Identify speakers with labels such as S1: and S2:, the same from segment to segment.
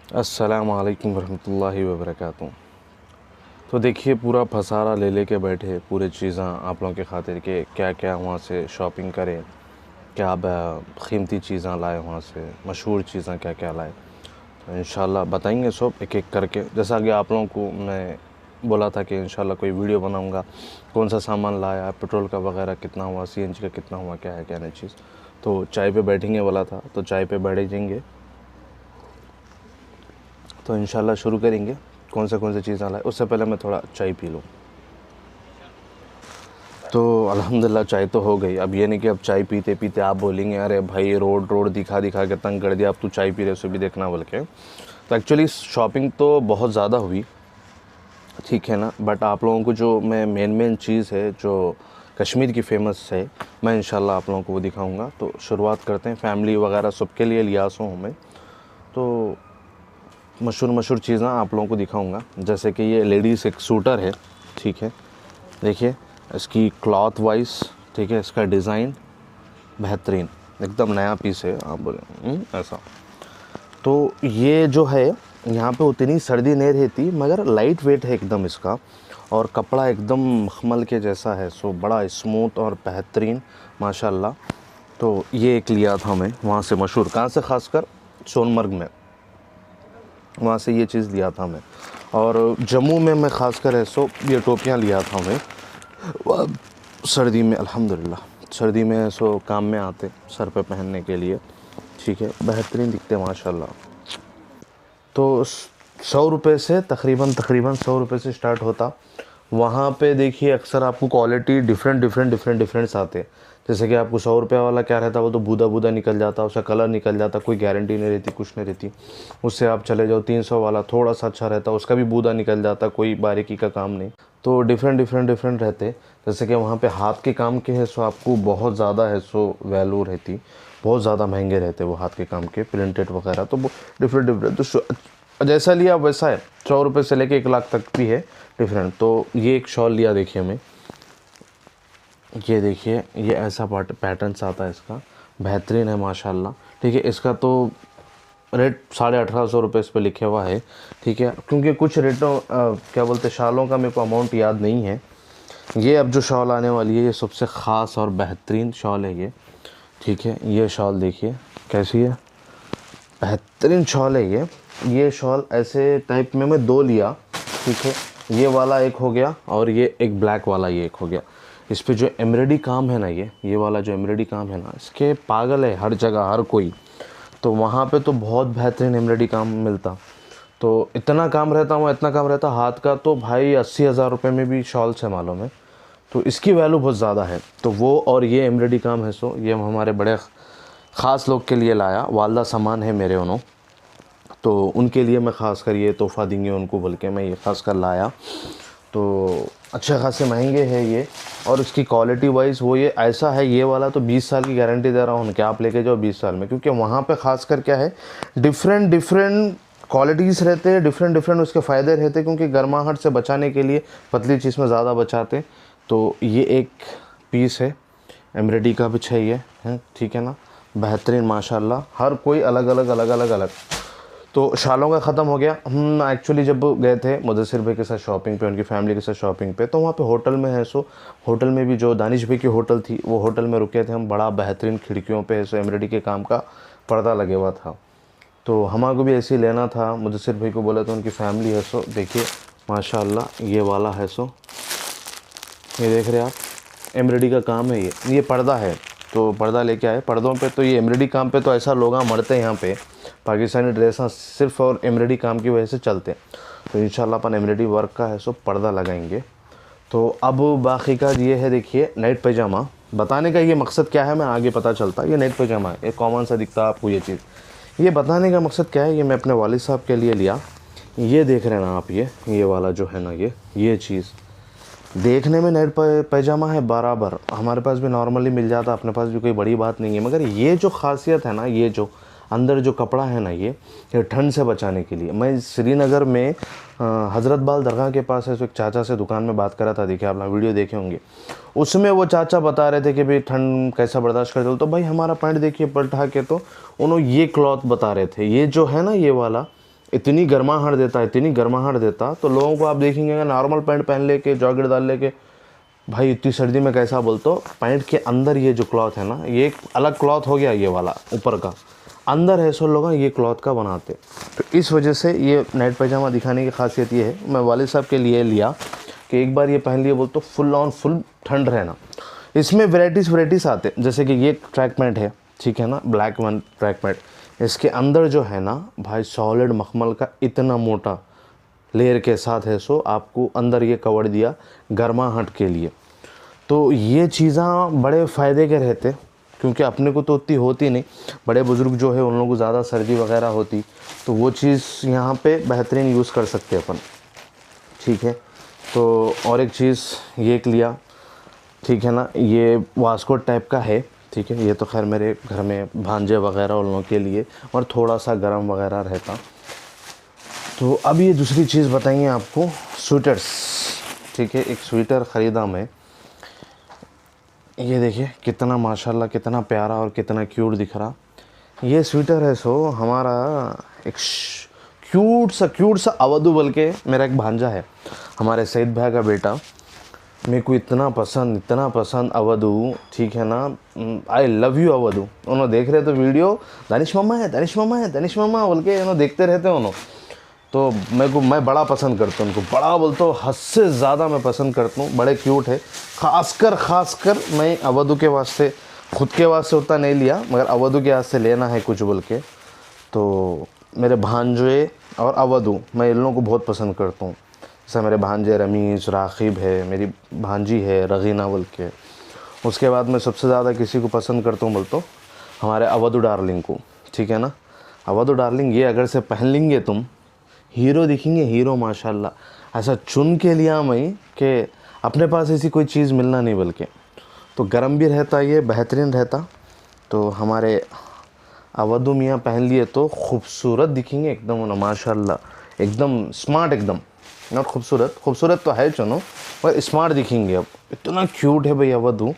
S1: अस्सलाम वालेकुम रहमतुल्लाहि व बरकातुहू। तो देखिए पूरा फसारा ले लेके बैठे पूरे चीज़ें आप लोगों के खातिर के क्या क्या वहाँ से शॉपिंग करें, क्या कीमती चीज़ें लाए वहाँ से, मशहूर चीज़ें क्या क्या लाए। तो इंशाल्लाह बताएंगे सब एक एक करके। जैसा कि आप लोगों को मैं बोला था कि इंशाल्लाह कोई वीडियो बनाऊंगा, कौन सा सामान लाया, पेट्रोल का वगैरह कितना हुआ, सीएनजी का कितना हुआ, क्या है क्या नहीं चीज़। तो चाय पे बैठेंगे बोला था, तो चाय पे बैठ जाएंगे। तो इंशाल्लाह शुरू करेंगे कौन से चीज़ें लाए। उससे पहले मैं थोड़ा चाय पी लूँ। तो अल्हम्दुलिल्लाह चाय तो हो गई। अब ये नहीं कि अब चाय पीते पीते आप बोलेंगे अरे भाई रोड रोड दिखा दिखा के तंग कर दिया, अब तू चाय पी रहे उसे भी देखना बोल के। तो एक्चुअली शॉपिंग तो बहुत ज़्यादा हुई, ठीक है ना, बट आप लोगों को जो मैं मेन चीज़ है जो कश्मीर की फ़ेमस है, मैं इंशाल्लाह आप लोगों को वो दिखाऊंगा। तो शुरुआत करते हैं। फैमिली वगैरह सबके लिए लिया हूँ मैं, तो मशहूर चीज़ें आप लोगों को दिखाऊंगा। जैसे कि ये लेडीज़ एक सूटर है, ठीक है, देखिए इसकी क्लॉथ वाइज, ठीक है, इसका डिज़ाइन बेहतरीन, एकदम नया पीस है आप बोले ऐसा। तो ये जो है यहाँ पे उतनी सर्दी नहीं रहती, मगर लाइट वेट है एकदम इसका, और कपड़ा एकदम मखमल के जैसा है, सो बड़ा स्मूथ और बेहतरीन माशाल्लाह। तो ये एक लिया था मैं वहाँ से, मशहूर कहाँ से, ख़ासकर सोनमर्ग में, वहाँ से ये चीज़ लिया था मैं। और जम्मू में मैं ख़ासकर है सो ये टोपियाँ लिया था मैं सर्दी में। अल्हम्दुलिल्लाह सर्दी में सो काम में आते सर पे पहनने के लिए, ठीक है, बेहतरीन दिखते माशाल्लाह। तो 100 रुपये से तकरीबन 100 रुपये से स्टार्ट होता। वहाँ पे देखिए अक्सर आपको क्वालिटी डिफरेंट्स आते। जैसे कि आपको 100 रुपये वाला क्या रहता, वो तो बूदा बूदा निकल जाता, उसका कलर निकल जाता, कोई गारंटी नहीं रहती, कुछ नहीं रहती। उससे आप चले जाओ 300 वाला, थोड़ा सा अच्छा रहता, उसका भी बूदा निकल जाता, कोई बारीकी का काम नहीं। तो डिफरेंट रहते। जैसे कि वहाँ पे हाथ के काम के है सो आपको बहुत ज़्यादा है सो वैल्यू रहती, बहुत ज़्यादा महंगे रहते वो हाथ के काम के प्रिंटेड वगैरह। तो वो डिफरेंट तो जैसा लिया वैसा है, 100 रुपये से लेके 1 लाख तक भी है डिफरेंट। तो ये एक शॉल लिया देखिए मैं, ये देखिए ये ऐसा पैटर्न्स आता है इसका, बेहतरीन है माशाल्लाह, ठीक है। इसका तो रेट 1850 रुपये इस पर लिखे हुआ है, ठीक है, क्योंकि कुछ रेटों क्या बोलते शॉलों का मेरे को अमाउंट याद नहीं है। ये अब जो शॉल आने वाली है ये सबसे ख़ास और बेहतरीन शॉल है ये, ठीक है। ये शॉल देखिए कैसी है, बेहतरीन शॉल है ये शॉल ऐसे टाइप में मैं 2 लिया, ठीक है। ये वाला एक हो गया और ये एक ब्लैक वाला ये एक हो गया। इस पे जो एम्ब्रॉयडरी काम है ना, ये वाला जो एम्ब्रॉयडरी काम है ना, इसके पागल है हर जगह हर कोई। तो वहाँ पे तो बहुत बेहतरीन एम्ब्रॉयडरी काम मिलता। तो इतना काम रहता, वहाँ इतना काम रहता हाथ का, तो भाई 80,000 रुपये में भी शॉल से मालूम है। तो इसकी वैल्यू बहुत ज़्यादा है। तो वो और ये एम्ब्रॉयडरी काम है सो ये हमारे बड़े ख़ास लोग के लिए लाया, वालदा सामान है मेरे उन्हों, तो उनके लिए मैं ख़ास कर ये तोहफ़ा देंगे उनको बोल के मैं ये ख़ास कर लाया। तो अच्छे खासे महंगे हैं ये, और इसकी क्वालिटी वाइज वो ये ऐसा है, ये वाला तो 20 साल की गारंटी दे रहा हूँ कि आप लेके जाओ 20 साल में, क्योंकि वहाँ पे ख़ास कर क्या है डिफरेंट क्वालिटीज़ रहते हैं, डिफरेंट उसके फ़ायदे रहते हैं, क्योंकि गर्माहट से बचाने के लिए पतली चीज़ में ज़्यादा बचाते। तो ये एक पीस है, एम्ब्रॉयडरी का भी चाहिए है, ठीक है ना, बेहतरीन माशाल्लाह, हर कोई अलग। तो शालों का ख़त्म हो गया। हम एक्चुअली जब गए थे मुदस्सिर भाई के साथ शॉपिंग पे, उनकी फैमिली के साथ शॉपिंग पे, तो वहाँ पे होटल में है सो होटल में भी जो दानिश भाई की होटल थी वो होटल में रुके थे हम। बड़ा बेहतरीन खिड़कियों पे सो एम्ब्रॉयडरी के काम का पर्दा लगे हुआ था। तो हमारे को भी ऐसे ही लेना था, मुदस्सिर भाई को बोला तो उनकी फैमिली है सो देखिए माशाल्लाह ये वाला है सो, ये देख रहे हैं आप एम्ब्रॉयडरी का काम है ये पर्दा है। तो पर्दा लेके आए, पर्दों पे तो ये एम्ब्रॉयडरी काम पे तो ऐसा लोग मरते हैं यहाँ पे, पाकिस्तानी ड्रेस सिर्फ और एम्ब्रॉयडरी काम की वजह से चलते हैं। तो इंशाल्लाह अपन एम्ब्रॉयडरी वर्क का है सो पर्दा लगाएंगे। तो अब बाकी का ये है देखिए नाइट पैजामा। बताने का ये मकसद क्या है मैं आगे पता चलता, ये नाइट पैजामा है, ये कॉमन सा दिखता है आपको ये चीज़। ये बताने का मकसद क्या है, ये मैं अपने वालिद साहब के लिए लिया। ये देख रहे हैं ना आप, ये वाला जो है ना ये चीज़ देखने में नेट पैजामा है बराबर, हमारे पास भी नॉर्मली मिल जाता, अपने पास भी कोई बड़ी बात नहीं है। मगर ये जो खासियत है ना, ये जो अंदर जो कपड़ा है ना, ये ठंड से बचाने के लिए। मैं श्रीनगर में हज़रत बाल दरगाह के पास है तो एक चाचा से दुकान में बात करा था, देखिए आप लोग वीडियो देखे होंगे, उसमें वो चाचा बता रहे थे कि भाई ठंड कैसा बर्दाश्त करते हो। तो भाई हमारा पैंट देखिए पलटा के, तो उन्होंने ये क्लॉथ बता रहे थे, ये जो है ना ये वाला, इतनी गर्माहट देता, इतनी गर्माहट देता, तो लोगों को आप देखेंगे नॉर्मल पैंट पहन लेके, जॉकेट डाल लेके, भाई इतनी सर्दी में कैसा बोलते हो। पैंट के अंदर ये जो क्लॉथ है ना, ये एक अलग क्लॉथ हो गया, ये वाला ऊपर का, अंदर है सो लोग ये क्लॉथ का बनाते। तो इस वजह से ये नाइट पैजामा दिखाने की खासियत ये है, मैं वालिद साहब के लिए लिया कि एक बार ये पहन लिए बोल तो फुल ऑन फुल ठंड रहना। इसमें वैराइटीज़ आते, जैसे कि ये ट्रैक पैंट है, ठीक है ना, ब्लैक वन ट्रैक पैंट, इसके अंदर जो है ना भाई सॉलिड मखमल का इतना मोटा लेयर के साथ है सो आपको अंदर ये कवर दिया गर्माहट के लिए। तो ये चीज़ें बड़े फ़ायदे के रहते, क्योंकि अपने को तो उतनी होती नहीं, बड़े बुज़ुर्ग जो है उन लोगों को ज़्यादा सर्दी वगैरह होती, तो वो चीज़ यहाँ पे बेहतरीन यूज़ कर सकते अपन, ठीक है। तो और एक चीज़ ये एक लिया, ठीक है ना, ये वास्कोट टाइप का है, ठीक है। ये तो खैर मेरे घर में भांजे वगैरह उन लोगों के लिए, और थोड़ा सा गर्म वगैरह रहता। तो अब ये दूसरी चीज़ बताएंगे आपको, स्वेटर्स, ठीक है। एक स्वेटर ख़रीदा मैं, ये देखिए कितना माशाल्लाह, कितना प्यारा और कितना क्यूट दिख रहा। ये स्वेटर है सो हमारा एक क्यूट सा अवधू, बल्कि मेरा एक भांजा है, हमारे सईद भाई का बेटा, मेरे को इतना पसंद अवधू, ठीक है ना। I love you Avdhu. उन्होंने देख रहे तो वीडियो, दानिश मामा बोल के उन्होंने देखते रहते उन्होंने। तो मैं बड़ा पसंद करता हूँ उनको, बड़ा बोलते हो हद से ज़्यादा मैं पसंद करता हूँ, बड़े क्यूट है। ख़ासकर मैं अवधू के वास्ते, खुद के वास्ते उतना नहीं लिया, मगर अवधू के वास्ते लेना है कुछ बोल के, तो मेरे भांजे और अवधू, मैं इन लोगों को बहुत पसंद करता हूँ। जैसे मेरे भांजे रमीज़, राखिब है, मेरी भांजी है रगीना बोल के। उसके बाद मैं सबसे ज़्यादा किसी को पसंद करता हूँ बोलते हो हमारे अवधू डार्लिंग को, ठीक है ना। अवधू डार्लिंग ये अगर से पहन लेंगे तुम, हीरो दिखेंगे, हीरो माशाल्लाह। ऐसा चुन के लिया मैं कि अपने पास ऐसी कोई चीज़ मिलना नहीं, बल्कि तो गर्म भी रहता, ये बेहतरीन रहता। तो हमारे अवधू मियाँ पहन लिए तो खूबसूरत दिखेंगे एकदम ना, माशाल्लाह, एकदम स्मार्ट, एकदम नॉट खूबसूरत तो है चुनो, पर स्मार्ट दिखेंगे। अब इतना क्यूट है भाई अवधू,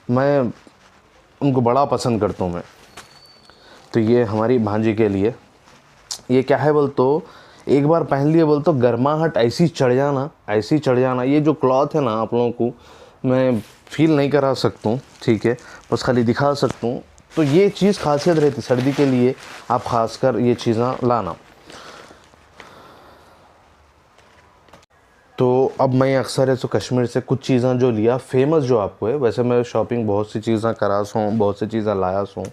S1: मैं उनको बड़ा पसंद करता हूँ मैं। तो ये हमारी भांजी के लिए, ये क्या है बोल तो, एक बार पहन लिए बोल तो गर्माहट ऐसी चढ़ जाना। ये जो क्लॉथ है ना, आप लोगों को मैं फील नहीं करा सकता हूँ, ठीक है, बस खाली दिखा सकता हूँ। तो ये चीज़ खासियत रहती सर्दी के लिए, आप खासकर ये चीज़ें लाना। तो अब मैं अक्सर है तो कश्मीर से कुछ चीज़ें जो लिया फेमस जो आपको है, वैसे मैं शॉपिंग बहुत सी चीज़ें करा हूँ, बहुत सी चीज़ें लाया हूँ,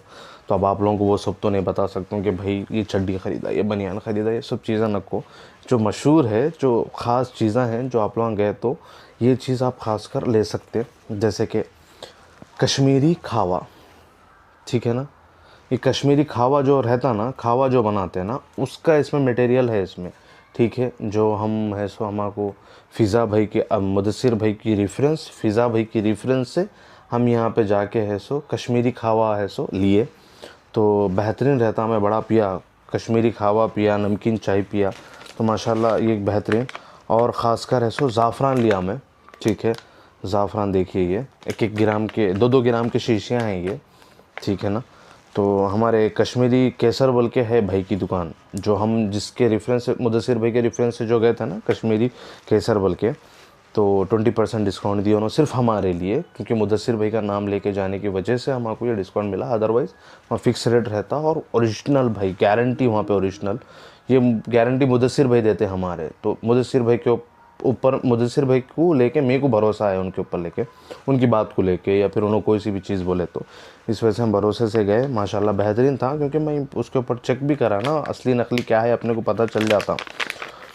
S1: तो अब आप लोगों को वो सब तो नहीं बता सकता हूँ कि भाई ये चड्डी ख़रीदा, ये बनियान ख़रीदा, ये सब चीज़ें नको। जो मशहूर है, जो ख़ास चीज़ें हैं, जो आप लोग गए तो ये चीज़ आप खास कर ले सकते, जैसे कि कश्मीरी खावा, ठीक है ना। ये कश्मीरी खावा जो रहता ना, खावा जो बनाते हैं ना, उसका इसमें मटेरियल है इसमें, ठीक है। जो हम है सो हमारे फ़िज़ा भाई के, मुदस्सिर भाई की रेफरेंस, फ़िज़ा भाई की रेफरेंस से हम यहाँ पे जाके है सो कश्मीरी खावा है सो लिए, तो बेहतरीन रहता। मैं बड़ा पिया, कश्मीरी खावा पिया, नमकीन चाय पिया, तो माशाल्लाह ये बेहतरीन। और ख़ासकर है सो ज़ाफ़रान लिया मैं, ठीक है। ज़ाफ़रान देखिए, ये 1-1 ग्राम के, 2-2 ग्राम की शीशियाँ हैं ये, ठीक है ना। तो हमारे कश्मीरी केसर बोल के है भाई की दुकान, जो हम जिसके रेफरेंस से, मुदस्सिर भाई के रेफरेंस से जो गए थे ना, कश्मीरी केसर बोल के, तो 20% डिस्काउंट दिया उन्होंने सिर्फ हमारे लिए, क्योंकि मुदस्सिर भाई का नाम लेके जाने की वजह से हमको ये डिस्काउंट मिला। अदरवाइज़ वहाँ फिक्स रेट रहता, और ओरिजिनल भाई गारंटी वहाँ पे ओरिजिनल, ये गारंटी मुदस्सिर भाई देते हमारे। तो मुदस्सिर भाई के ऊपर, मुदस्सिर भाई को लेके मेरे को भरोसा है उनके ऊपर लेके, उनकी बात को लेके, या फिर उन्होंने कोई सी भी चीज़ बोले तो इस वजह से हम भरोसे से गए। माशाल्लाह बेहतरीन था, क्योंकि मैं उसके ऊपर चेक भी करा ना, असली नकली क्या है अपने को पता चल जाता।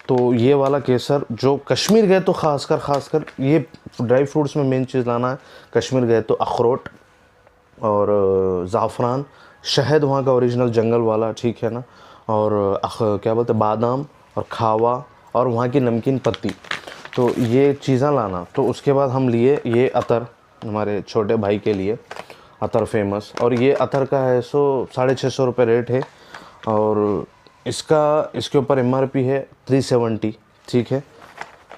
S1: तो ये वाला केसर जो कश्मीर गए तो खासकर ये ड्राई फ्रूट्स में मेन चीज़ लाना है। कश्मीर गए तो अखरोट और ज़ाफ़रान, शहद वहाँ का ओरिजिनल जंगल वाला, ठीक है ना, और क्या बोलते बादाम और खावा, और वहाँ की नमकीन पत्ती, तो ये चीज़ें लाना। तो उसके बाद हम लिए ये अतर, हमारे छोटे भाई के लिए अतर फेमस, और ये अतर का है सो 650 रुपये रेट है, और इसके ऊपर MRP है 370, ठीक है।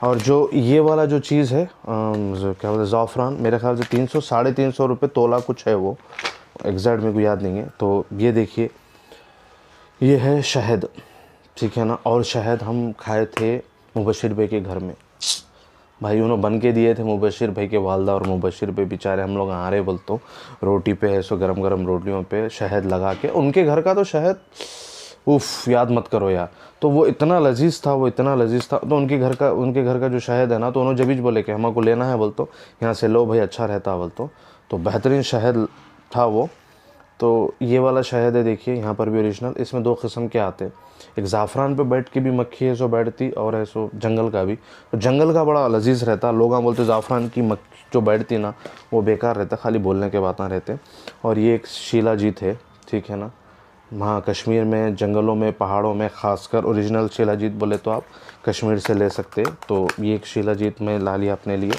S1: और जो ये वाला जो चीज़ है क्या बोलते ज़ाफ़रान, मेरे ख्याल से 300 350 रुपये तोला कुछ है, वो एग्जैक्ट मेरे को याद नहीं है। तो ये देखिए, ये है शहद, ठीक है ना। और शहद हम खाए थे मुबशिर भाई के घर में, भाई उन्होंने बन के दिए थे मुबशिर भाई के वालदा, और मुबशिर भाई बेचारे हम लोग आ रहे बोलते रोटी पे है सो गरम गरम रोटियों पे शहद लगा के, उनके घर का तो शहद उफ़ याद मत करो यार। तो वो इतना लजीज था, वो इतना लजीज था। तो उनके घर का जो शहद है ना, तो उन्होंने जब भी बोले कि हमको लेना है बोलते यहाँ से लो भाई, अच्छा रहता बोलते। तो बेहतरीन शहद था वो। तो ये वाला शहद है देखिए यहाँ पर भी ओरिजिनल। इसमें 2 किस्म के आते, एक ज़ाफ़रान पे बैठ के भी मक्खी है सो बैठती, और है सो जंगल का भी। तो जंगल का बड़ा लजीज रहता, लोग बोलते ज़ाफ़रान की मक्खी जो बैठती ना वो बेकार रहता, खाली बोलने के बातें रहते। और ये एक शिलाजीत है, ठीक है ना। वहाँ कश्मीर में जंगलों में पहाड़ों में ख़ासकर ओरिजिनल शिलाजीत बोले तो आप कश्मीर से ले सकते। तो ये एक शिलाजीत में ला लिया अपने लिए।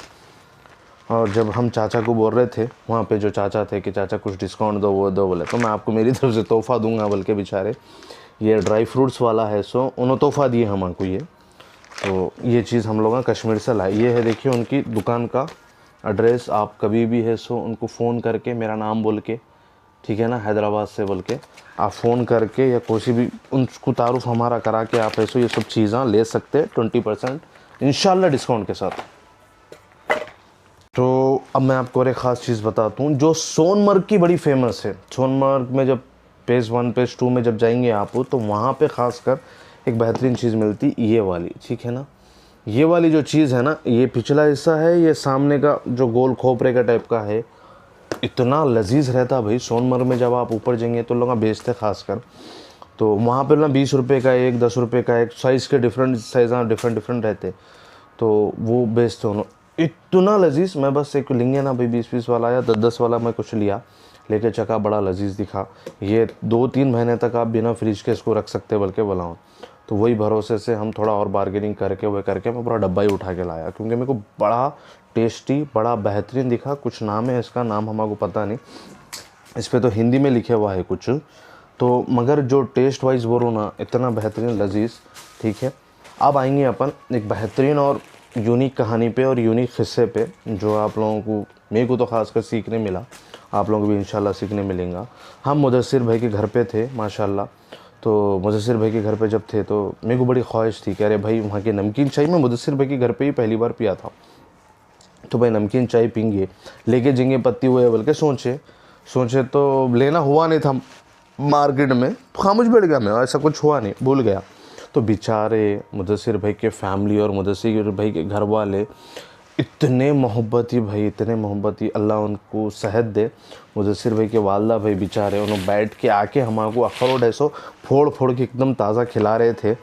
S1: और जब हम चाचा को बोल रहे थे वहाँ पे जो चाचा थे कि चाचा कुछ डिस्काउंट दो वो दो, बोले तो मैं आपको मेरी तरफ से तोहफ़ा दूंगा, बल्कि बेचारे ये ड्राई फ्रूट्स वाला है सो उन्होंने तोहफ़ा दिए हमको ये। तो ये चीज़ हम लोग कश्मीर से लाए। ये है देखिए उनकी दुकान का एड्रेस। आप कभी भी है सो उनको फ़ोन करके मेरा नाम बोल के, ठीक है ना, हैदराबाद से बोल के आप फ़ोन करके या कोई भी उनको तारुफ़ हमारा करा के आप ऐसे ये सब चीज़ें ले सकते 20% इंशाल्लाह डिस्काउंट के साथ। तो अब मैं आपको एक ख़ास चीज़ बताता हूँ जो सोनमर्ग की बड़ी फेमस है। सोनमर्ग में जब पेज 1 पेज 2 में जब जाएंगे आप तो वहाँ पे ख़ासकर एक बेहतरीन चीज़ मिलती, ये वाली, ठीक है ना। ये वाली जो चीज़ है ना, ये पिछला हिस्सा है, ये सामने का जो गोल खोपरे का टाइप का है, इतना लजीज रहता भाई। सोनमर्ग में जब आप ऊपर जाएंगे तो लोग बेचते खासकर, तो वहाँ पर ना 20 रुपये का एक, 10 रुपये का एक, साइज़ के डिफरेंट साइज़ डिफरेंट रहते, तो वो बेचते उन्होंने इतना लजीज। मैं बस एक लेंगे ना भाई 20-20 वाला या 10-10 वाला मैं कुछ लिया, लेके चका, बड़ा लजीज दिखा। ये 2-3 महीने तक आप बिना फ्रिज के इसको रख सकते बल्कि बनाओ। तो वही भरोसे से हम थोड़ा और बार्गेनिंग करके मैं पूरा डब्बा ही उठा के लाया, क्योंकि मेरे को बड़ा टेस्टी बड़ा बेहतरीन दिखा। कुछ नाम है इसका, नाम हमको पता नहीं, इस पर तो हिंदी में लिखे हुआ है कुछ, तो मगर जो टेस्ट वाइज बोलो ना इतना बेहतरीन लजीज, ठीक है। अब आएंगे अपन एक बेहतरीन और यूनिक कहानी पे और यूनिक हिस्से पे, जो आप लोगों को, मेरे को तो खासकर सीखने मिला, आप लोगों को भी इंशाल्लाह सीखने मिलेगा। हम मुदस्सिर भाई के घर पे थे माशाल्लाह। तो मुदस्सिर भाई के घर पे जब थे तो मेरे को बड़ी ख्वाहिश थी कि अरे भाई वहाँ के नमकीन चाय मैं मुदस्सिर भाई के घर पे ही पहली बार पिया था। तो भाई नमकीन चाय पीएंगे, लेके जिंगे पत्ती हुए बल्कि सोचे तो लेना हुआ नहीं था मार्केट में, तो खामोश बैठ गया मैं, ऐसा कुछ हुआ नहीं, भूल गया। तो बेचारे मुदस्सिर भाई के फैमिली और मुदस्सिर भाई के घर वाले इतने मोहब्बती भाई, इतने मोहब्बती, अल्लाह उनको सेहत दे। मुदस्सिर भाई के वालदा भाई बेचारे उन्होंने बैठ के आके हमको अखरोट ऐसो फोड़ फोड़ के एकदम ताज़ा खिला रहे थे।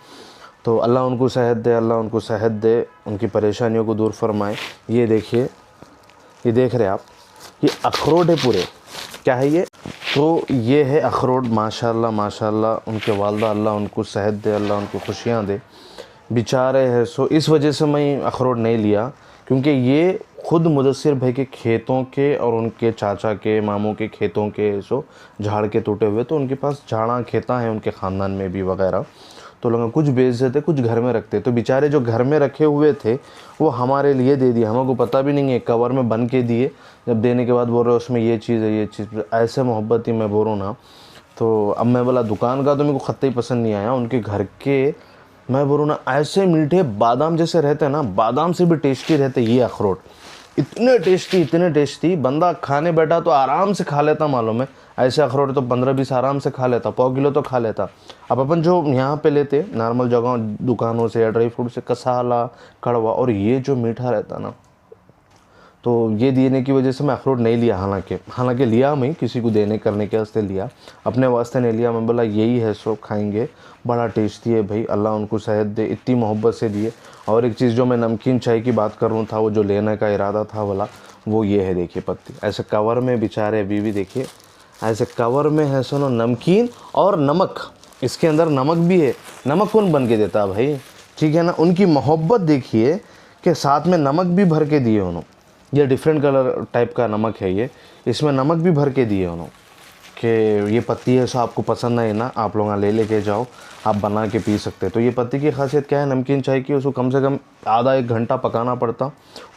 S1: तो अल्लाह उनको सेहत दे, अल्लाह उनको सेहत दे, उनकी परेशानियों को दूर फरमाए। ये देखिए, ये देख रहे आप, ये अखरोट है पूरे, क्या है ये, तो ये है अखरोट। माशाल्लाह माशाल्लाह उनके वालदा, अल्लाह उनको सेहत दे, अल्लाह उनको खुशियाँ दे, बेचारे हैं। सो इस वजह से मैं अखरोट नहीं लिया, क्योंकि ये खुद मुदस्सिर भाई के खेतों के और उनके चाचा के मामों के खेतों के सो झाड़ के टूटे हुए, तो उनके पास झाड़ा खेता है उनके ख़ानदान में भी वगैरह। तो लोग कुछ बेच देते, कुछ घर में रखते। तो बेचारे जो घर में रखे हुए थे वो हमारे लिए दे दिए, हमको पता भी नहीं है, कवर में बन के दिए। जब देने के बाद बोल रहे उसमें ये चीज़ है, ये चीज़, ऐसे मोहब्बत ही मैं बोल रहा हूँ ना। तो अब मैं बोला दुकान का तो मेरे को खत्ता ही पसंद नहीं आया, उनके घर के मैं बोलूँ ना ऐसे मीठे बादाम जैसे रहते हैं ना, बादाम से भी टेस्टी रहते ये अखरोट, इतने टेस्टी, बंदा खाने बैठा तो आराम से खा लेता, मालूम है। ऐसे अखरोट तो 15-20 आराम से खा लेता, 1.25 किलो तो खा लेता। अब अपन जो यहाँ पे लेते नॉर्मल जगह दुकानों से या ड्राई फ्रूट से, कसाला कड़वा, और ये जो मीठा रहता ना, तो ये देने की वजह से मैं अखरोट नहीं लिया। हालांकि लिया मैं किसी को देने करने के वास्ते लिया, अपने वास्ते नहीं लिया। मैं बोला यही है सो खाएंगे, बड़ा टेस्टी है भाई, अल्लाह उनको सेहत दे, इतनी मोहब्बत से दिए। और एक चीज़ जो मैं नमकीन चाय की बात कर रहा था, वो जो लेने का इरादा था वाला, वो ये है देखिए पत्ती, ऐसे कवर में बेचारे अभी भी देखिए, ऐसे कवर में है सुनो नमकीन और नमक, इसके अंदर नमक भी है। नमक कौन बन के देता भाई, ठीक है ना। उनकी मोहब्बत देखिए कि साथ में नमक भी भर के दिए उन्होंने। ये डिफरेंट कलर टाइप का नमक है ये, इसमें नमक भी भर के दिए उन्होंने, कि ये पत्ती है सो आपको पसंद नहीं ना, आप लोग ले लेके जाओ, आप बना के पी सकते हैं। तो ये पत्ती की खासियत क्या है नमकीन चाय की, उसको कम से कम आधा 1 घंटा पकाना पड़ता,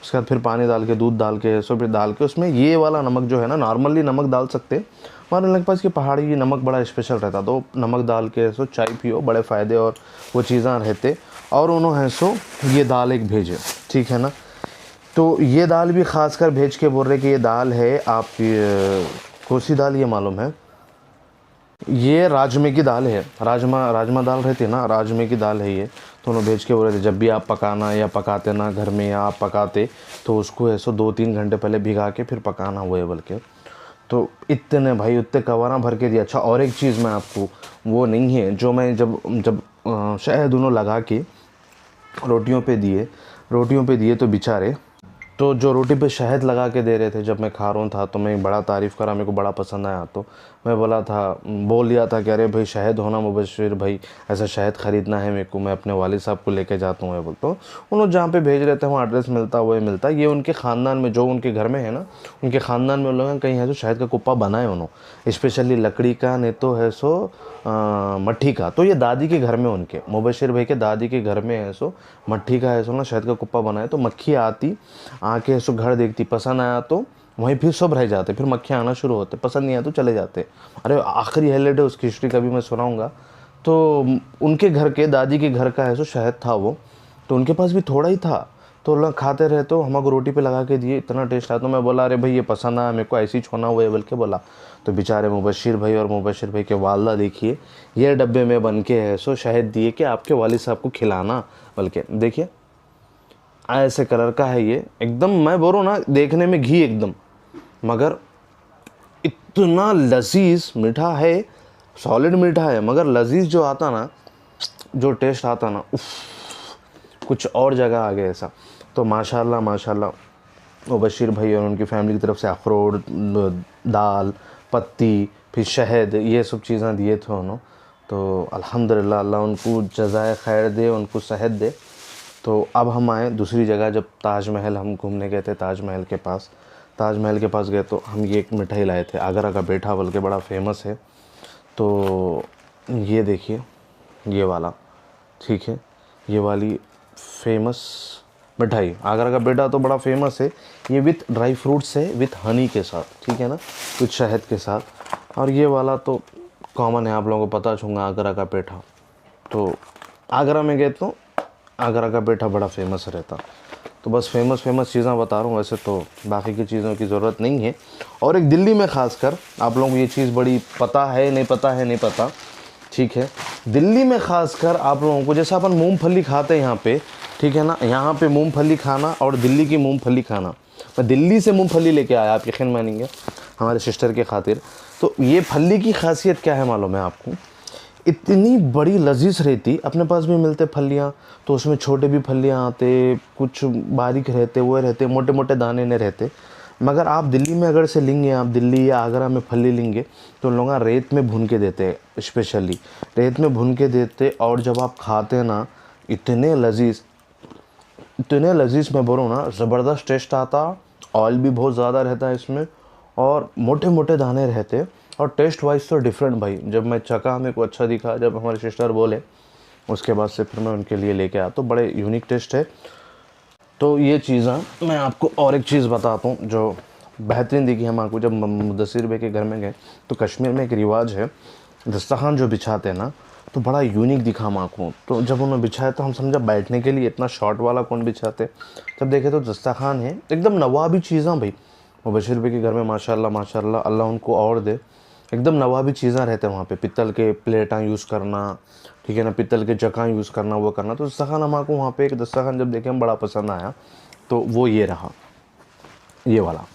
S1: उसके बाद फिर पानी डाल के दूध डाल के सो फिर डाल के उसमें ये वाला नमक जो है ना, नॉर्मली नमक डाल सकते और इनके पास कि पहाड़ी नमक बड़ा स्पेशल रहता, तो नमक डाल के सो चाय पियो, बड़े फ़ायदे और वो चीज़ें रहते। और उन्होंने सो ये दाल एक भेजे, ठीक है ना। तो ये दाल भी ख़ास कर भेज के बोल रहे कि ये दाल है आप कौन सी दाल ये मालूम है, ये राजमे की दाल है, राजमा दाल रहती है ना, राजमे की दाल है ये। तो उन्होंने भेज के बोल रहे थे जब भी आप पकाना या पकाते ना घर में या आप पकाते तो उसको ऐसो 2-3 घंटे पहले भिगा के फिर पकाना हुआ है बल्कि। तो इतने भाई उतने कवारा भर के दिया। अच्छा और एक चीज़ मैं आपको वो नहीं है जो मैं जब शहद दोनों लगा के रोटियों पे दिए तो बेचारे, तो जो रोटी पे शहद लगा के दे रहे थे जब मैं खा रहा था तो मैं बड़ा तारीफ़ करा, मेरे को बड़ा पसंद आया। तो मैं बोल दिया था कि अरे भाई शहद होना मुबशिर भाई, ऐसा शहद ख़रीदना है मेरे को, मैं अपने वालिद साहब को लेके जाता हूँ। बोलते उन्होंने जहाँ पे भेज रहे थे वहाँ एड्रेस मिलता वो मिलता, ये उनके ख़ानदान में जो उनके घर में है ना, उनके ख़ानदान में लोग कहीं है जो शहद का कुप्पा बनाए उन्होंने स्पेशली लकड़ी का, नहीं तो है सो मट्ठी का। तो ये दादी के घर में उनके मुबशिर भाई के दादी के घर में है सो मट्ठी का है सो ना शहद का कुप्पा बनाए। तो मक्खी आती आके ऐसो घर देखती, पसंद आया तो वहीं फिर सब रह जाते, फिर मक्खियाँ आना शुरू होते, पसंद नहीं आया तो चले जाते। अरे आखिरी हाईलाइट है उसकी हिस्ट्री का भी मैं सुनाऊंगा। तो उनके घर के दादी के घर का है सो शहद था वो, तो उनके पास भी थोड़ा ही था, तो लोग खाते रहे तो हमको रोटी पे लगा के दिए, इतना टेस्ट आया। तो मैं बोला अरे भाई ये पसंद आया मेरे को, ऐसी छोना हुआ है बल्कि बोला। तो बेचारे मुबशिर भाई और मुबशिर भाई के वालदा देखिए ये डब्बे में बन के है सो शहद दिए कि आपके वालिद साहब को खिलाना, बल्कि देखिए ऐसे कलर का है ये एकदम, मैं बोल रहा हूँ ना देखने में घी एकदम, मगर इतना लजीज मीठा है, सॉलिड मीठा है मगर लजीज जो आता ना, जो टेस्ट आता ना, उफ, कुछ और जगह आ गया ऐसा। तो माशाल्लाह माशाल्लाह मुबशिर भाई और उनकी फैमिली की तरफ से अखरोट, दाल, पत्ती, फिर शहद, ये सब चीज़ें दिए थे उन्होंने। तो अल्हम्दुलिल्लाह अल्लाह उनको जज़ाए खैर दे, उनको सेहत दे। तो अब हम आए दूसरी जगह, जब ताजमहल हम घूमने गए थे, ताजमहल के पास गए तो हम ये एक मिठाई लाए थे, आगरा का पेठा बल्कि बड़ा फेमस है। तो ये देखिए ये वाला, ठीक है, ये वाली फेमस मिठाई आगरा का पेठा तो बड़ा फेमस है, ये विथ ड्राई फ्रूट्स है, विथ हनी के साथ, ठीक है ना, कुछ शहद के साथ। और ये वाला तो कॉमन है, आप लोगों को पता होगा आगरा का पेठा। तो आगरा में गए तो आगरा का पेठा बड़ा फेमस रहता। तो बस फेमस चीज़ें बता रहा हूँ, वैसे तो बाकी की चीज़ों की ज़रूरत नहीं है। और एक दिल्ली में ख़ासकर आप लोगों को ये चीज़ बड़ी पता है नहीं पता, ठीक है, दिल्ली में ख़ासकर आप लोगों को जैसा अपन मूंगफली खाते हैं यहाँ पे, ठीक है ना, यहाँ पे मूंगफली खाना और दिल्ली की मूंगफली खाना, मैं दिल्ली से मूंगफली लेके आया, आप यकीन मानेंगे, हमारे सिस्टर के खातिर। तो ये फली की खासियत क्या है मालूम है आपको, इतनी बड़ी लजीज रहती, अपने पास भी मिलते फलियाँ, तो उसमें छोटे भी फलियाँ आते, कुछ बारीक रहते, वो रहते, मोटे मोटे दाने नहीं रहते। मगर आप दिल्ली में अगर से लेंगे, आप दिल्ली या आगरा में फली लेंगे तो लोग रेत में भून के देते हैं, स्पेशली रेत में भून के देते, और जब आप खाते ना इतने लजीज मैं बोल रहा हूँ ना, ज़बरदस्त टेस्ट आता, ऑयल भी बहुत ज़्यादा रहता है इसमें, और मोटे मोटे दाने रहते, और टेस्ट वाइज तो डिफरेंट भाई। जब मैं चखा मेरे को अच्छा दिखा, जब हमारे सिस्टर बोले उसके बाद से फिर मैं उनके लिए लेके आया, तो बड़े यूनिक टेस्ट है। तो ये चीज़ें मैं आपको और एक चीज़ बताता हूँ जो बेहतरीन दिखी हम आपको, जब मुदस्सिर भाई के घर में गए तो कश्मीर में एक रिवाज है, दस्तरखान जो बिछाते हैं ना, तो बड़ा यूनिक दिखा हम आपको। तो जब उन्होंने बिछाया तो हम समझा बैठने के लिए इतना शॉर्ट वाला कौन बिछाते, जब देखे तो दस्तरखान है एकदम नवाबी चीज़ें भाई। मुबशिर भाई के घर में माशाल्लाह अल्लाह उनको और दे, एकदम नवाबी चीज़ें रहते हैं वहाँ पे, पित्तल के प्लेटां यूज़ करना, ठीक है ना, पित्तल के जगह यूज़ करना, वो करना। तो दस्तरखान हमारे वहाँ पे एक दस्तरखान जब देखे हम बड़ा पसंद आया, तो वो ये रहा, ये वाला,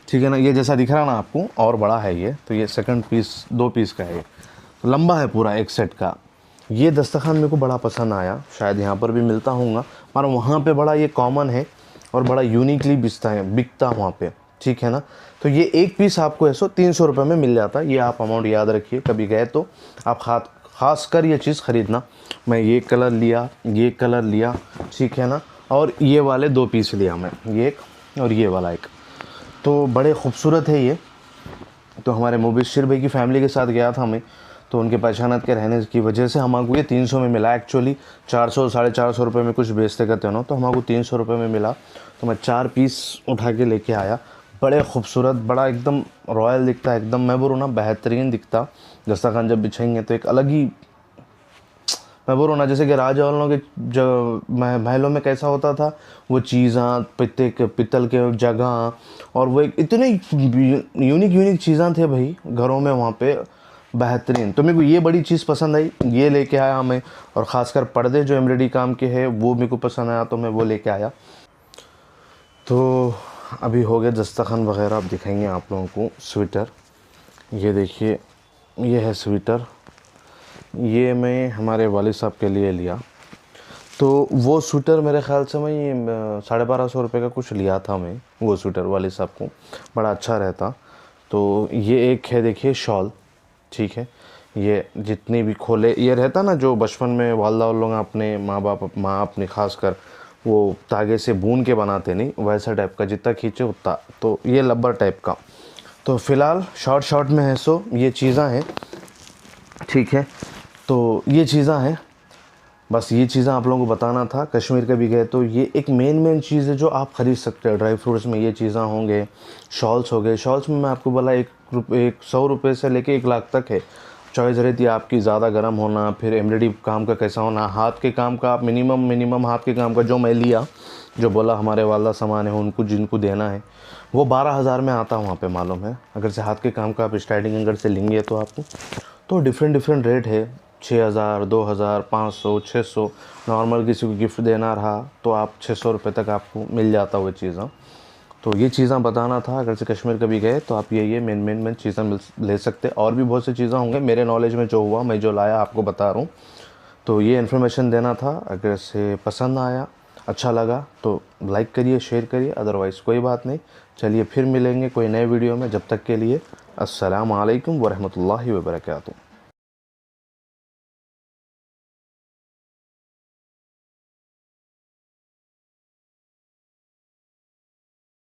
S1: ठीक है ना, ये जैसा दिख रहा ना आपको, और बड़ा है ये, तो ये सेकंड पीस 2 पीस का है, तो लंबा है पूरा एक सेट का। ये दस्तरखान मेरे को बड़ा पसंद आया, शायद यहाँ पर भी मिलता होगा, पर वहाँ पे बड़ा ये कॉमन है और बड़ा यूनिकली बिकता वहाँ पे, ठीक है ना। तो ये एक पीस आपको ऐसो 300 रुपये में मिल जाता है, ये आप अमाउंट याद रखिए, कभी गए तो आप ख़ास कर ये चीज़ ख़रीदना। मैं ये कलर लिया, ठीक है ना, और ये वाले 2 पीस लिया मैं, ये एक और ये वाला एक, तो बड़े खूबसूरत है ये। तो हमारे मुबशिर भाई की फ़ैमिली के साथ गया था मैं, तो उनके पहचानत के रहने की वजह से हमको ये 300 में मिला। एक्चुअली 400 450 रुपये में कुछ बेचते करते हो ना, तो हमको 300 रुपये में मिला। तो मैं 4 पीस उठा के लेके आया। बड़े खूबसूरत, बड़ा एकदम रॉयल दिखता है, एकदम मैं बोलूँ ना बेहतरीन दिखता। दस्तरखान जब बिछाएंगे तो एक अलग ही, मैं बोलूँ ना जैसे कि राजा वालों के जो महलों में कैसा होता था, वो चीज़ां पित्तल के जगह, और वो एक इतने यूनिक चीज़ां थे भाई घरों में वहाँ पे, बेहतरीन। तो मेरे को ये बड़ी चीज़ पसंद आई, ये लेके आया मैं। और ख़ासकर पर्दे जो एम्ब्रॉयडरी काम के हैं वो मेरे को पसंद आया, तो मैं वो लेके आया। तो अभी हो गया दस्तरखान वगैरह। अब दिखाएंगे आप लोगों को स्वेटर। ये देखिए, ये है स्वेटर। ये मैं हमारे वालिद साहब के लिए लिया। तो वो स्वेटर मेरे ख़्याल से मैं 1250 रुपये का कुछ लिया था मैं, वो स्वेटर वालिद साहब को, बड़ा अच्छा रहता। तो ये एक है, देखिए शॉल, ठीक है। ये जितनी भी खोले ये रहता ना, जो बचपन में वालदा लोग अपने माँ अपने ख़ास कर वो तागे से बून के बनाते, नहीं वैसा टाइप का, जितना खींचे उतना। तो ये लब्बर टाइप का। तो फ़िलहाल शॉर्ट में है, सो ये चीज़ें हैं, ठीक है। तो ये चीज़ें हैं, बस ये चीज़ें आप लोगों को बताना था। कश्मीर का भी गए तो ये एक मेन चीज़ है जो आप ख़रीद सकते हैं। ड्राई फ्रूट्स में ये चीज़ें होंगे, शॉल्स हो गए। शॉल्स में मैं आपको बोला 100 रुपये से लेके 1 लाख तक है। चॉइस रहती है आपकी, ज़्यादा गर्म होना, फिर एम्ब्रॉयडरी काम का कैसा होना, हाथ के काम का। आप मिनिमम हाथ के काम का जो मैं लिया, जो बोला हमारे वाला सामान है उनको जिनको देना है, वो 12,000 में आता वहाँ पे, मालूम है। अगर से हाथ के काम का आप स्टार्टिंग अगर से लेंगे तो आपको तो डिफरेंट रेट है। 6,000, 2,000, 500, 600। नॉर्मल किसी को गिफ्ट देना रहा तो आप 600 रुपये तक आपको मिल जाता वो चीज़ें। तो ये चीज़ें बताना था। अगर से कश्मीर कभी गए तो आप ये मेन चीज़ें ले सकते। और भी बहुत सी चीज़ें होंगे, मेरे नॉलेज में जो हुआ मैं जो लाया आपको बता रहा हूँ। तो ये इन्फॉर्मेशन देना था। अगर से पसंद आया, अच्छा लगा तो लाइक करिए, शेयर करिए, अदरवाइज़ कोई बात नहीं। चलिए फिर मिलेंगे कोई नए वीडियो में। जब तक के लिए अस्सलाम वालेकुम वरहमतुल्लाहि वबरकातुहू।